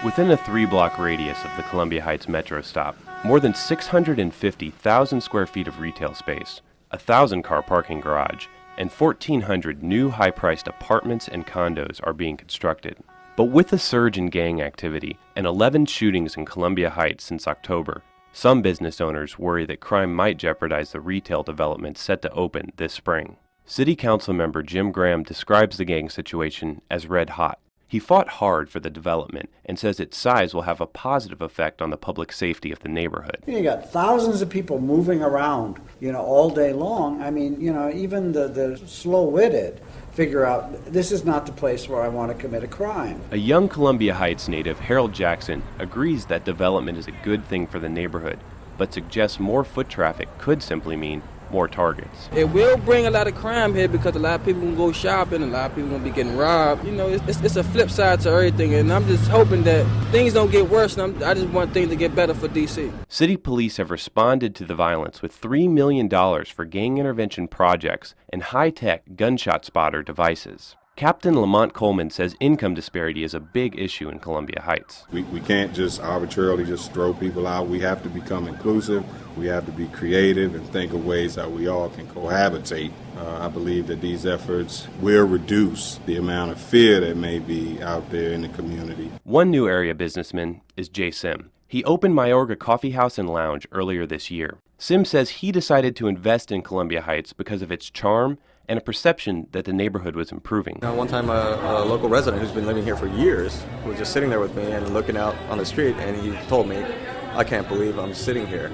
Within a 3-block radius of the Columbia Heights metro stop, more than 650,000 square feet of retail space, a 1,000-car parking garage, and 1,400 new high-priced apartments and condos are being constructed. But with a surge in gang activity and 11 shootings in Columbia Heights since October, some business owners worry that crime might jeopardize the retail development set to open this spring. City Council member Jim Graham describes the gang situation as red hot. He fought hard for the development and says its size will have a positive effect on the public safety of the neighborhood. You got thousands of people moving around, all day long. I mean, even the slow-witted figure out this is not the place where I want to commit a crime. A young Columbia Heights native, Harold Jackson, agrees that development is a good thing for the neighborhood, but suggests more foot traffic could simply mean more targets. It will bring a lot of crime here because a lot of people can go shopping, a lot of people will be getting robbed. It's a flip side to everything, and I'm just hoping that things don't get worse, and I just want things to get better for D.C. City police have responded to the violence with $3 million for gang intervention projects and high-tech gunshot spotter devices. Captain Lamont Coleman says income disparity is a big issue in Columbia Heights. We can't just arbitrarily just throw people out. We have to become inclusive. We have to be creative and think of ways that we all can cohabitate. I believe that these efforts will reduce the amount of fear that may be out there in the community. One new area businessman is Jay Sim. He opened Mayorga Coffee House and Lounge earlier this year. Sim says he decided to invest in Columbia Heights because of its charm and a perception that the neighborhood was improving. One time a local resident who's been living here for years was just sitting there with me and looking out on the street, and he told me, I can't believe I'm sitting here,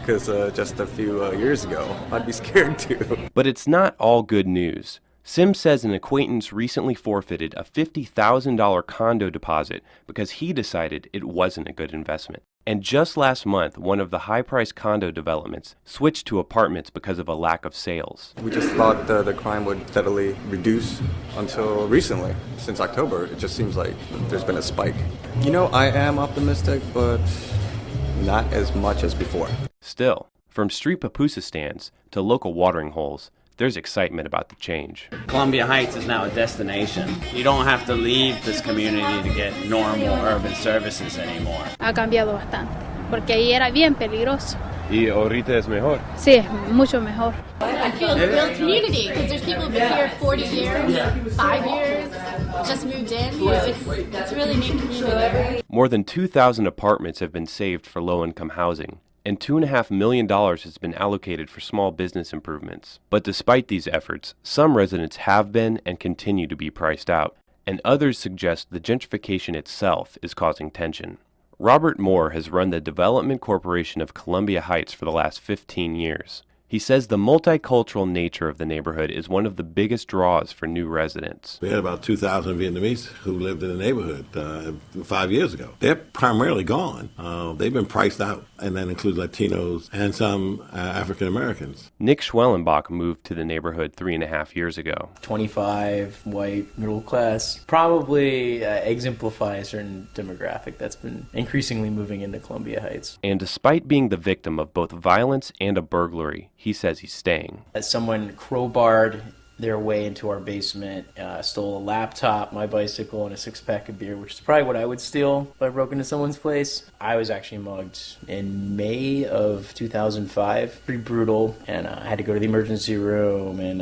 because just a few years ago, I'd be scared too. But it's not all good news. Sim says an acquaintance recently forfeited a $50,000 condo deposit because he decided it wasn't a good investment. And just last month, one of the high-priced condo developments switched to apartments because of a lack of sales. We just thought the crime would steadily reduce until recently. Since October, it just seems like there's been a spike. I am optimistic, but not as much as before. Still, from street pupusa stands to local watering holes, there's excitement about the change. Columbia Heights is now a destination. You don't have to leave this community to get normal urban services anymore. Ha cambiado bastante, porque ahí era bien peligroso. ¿Y ahorita es mejor? Sí, es mucho mejor. I feel a real community because there's people who've been here 40 years, 5 years, just moved in. It's a really neat community. More than 2,000 apartments have been saved for low-income housing, and $2.5 million has been allocated for small business improvements. But despite these efforts, some residents have been and continue to be priced out, and others suggest the gentrification itself is causing tension. Robert Moore has run the Development Corporation of Columbia Heights for the last 15 years. He says the multicultural nature of the neighborhood is one of the biggest draws for new residents. We had about 2,000 Vietnamese who lived in the neighborhood 5 years ago. They're primarily gone. They've been priced out, and that includes Latinos and some African Americans. Nick Schwellenbach moved to the neighborhood 3.5 years ago. 25, white, middle class, probably exemplify a certain demographic that's been increasingly moving into Columbia Heights. And despite being the victim of both violence and a burglary, he says he's staying. As someone crowbarred their way into our basement, stole a laptop, my bicycle, and a 6-pack of beer, which is probably what I would steal if I broke into someone's place. I was actually mugged in May of 2005. Pretty brutal, and I had to go to the emergency room, and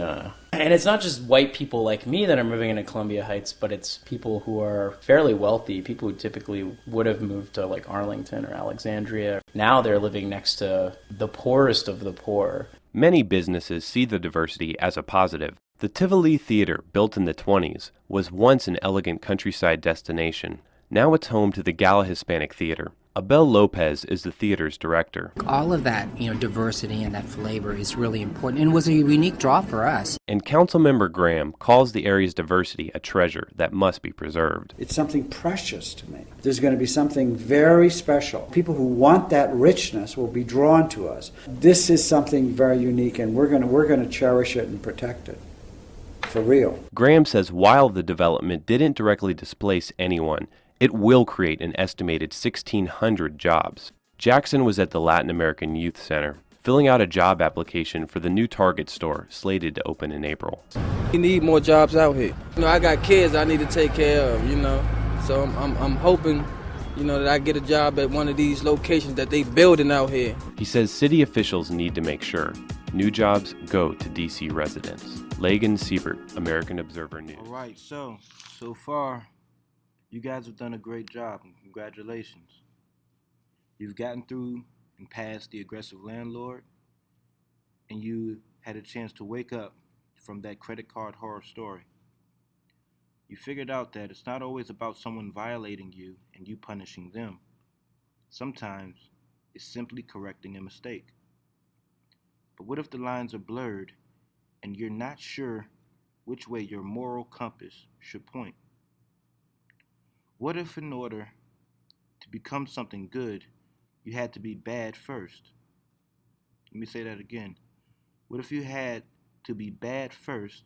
it's not just white people like me that are moving into Columbia Heights, but it's people who are fairly wealthy, people who typically would have moved to like Arlington or Alexandria. Now they're living next to the poorest of the poor. Many businesses see the diversity as a positive. The Tivoli Theater, built in the 20s, was once an elegant countryside destination. Now it's home to the Gala Hispanic Theater. Abel Lopez is the theater's director. All of that, diversity and that flavor is really important and was a unique draw for us. And Councilmember Graham calls the area's diversity a treasure that must be preserved. It's something precious to me. There's going to be something very special. People who want that richness will be drawn to us. This is something very unique, and we're going to cherish it and protect it. For real. Graham says while the development didn't directly displace anyone, it will create an estimated 1,600 jobs. Jackson was at the Latin American Youth Center, filling out a job application for the new Target store slated to open in April. We need more jobs out here. I got kids I need to take care of, so I'm hoping that I get a job at one of these locations that they building out here. He says city officials need to make sure new jobs go to D.C. residents. Lagan Siebert, American Observer News. All right, so far, you guys have done a great job, and congratulations. You've gotten through and past the aggressive landlord, and you had a chance to wake up from that credit card horror story. You figured out that it's not always about someone violating you and you punishing them. Sometimes it's simply correcting a mistake. But what if the lines are blurred and you're not sure which way your moral compass should point? What if in order to become something good, you had to be bad first? Let me say that again. What if you had to be bad first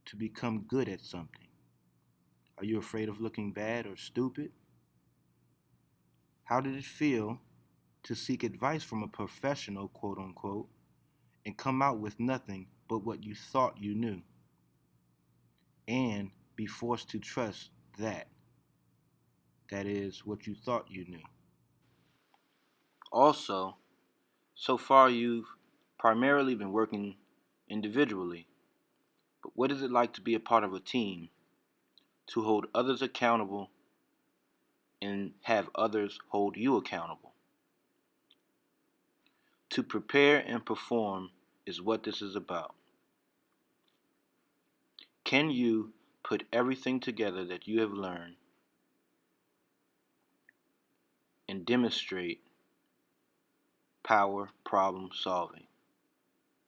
to become good at something? Are you afraid of looking bad or stupid? How did it feel to seek advice from a professional, quote unquote, and come out with nothing but what you thought you knew? And be forced to trust that is what you thought you knew. Also, so far you've primarily been working individually. But what is it like to be a part of a team, to hold others accountable and have others hold you accountable? To prepare and perform is what this is about. Can you put everything together that you have learned and demonstrate power problem solving?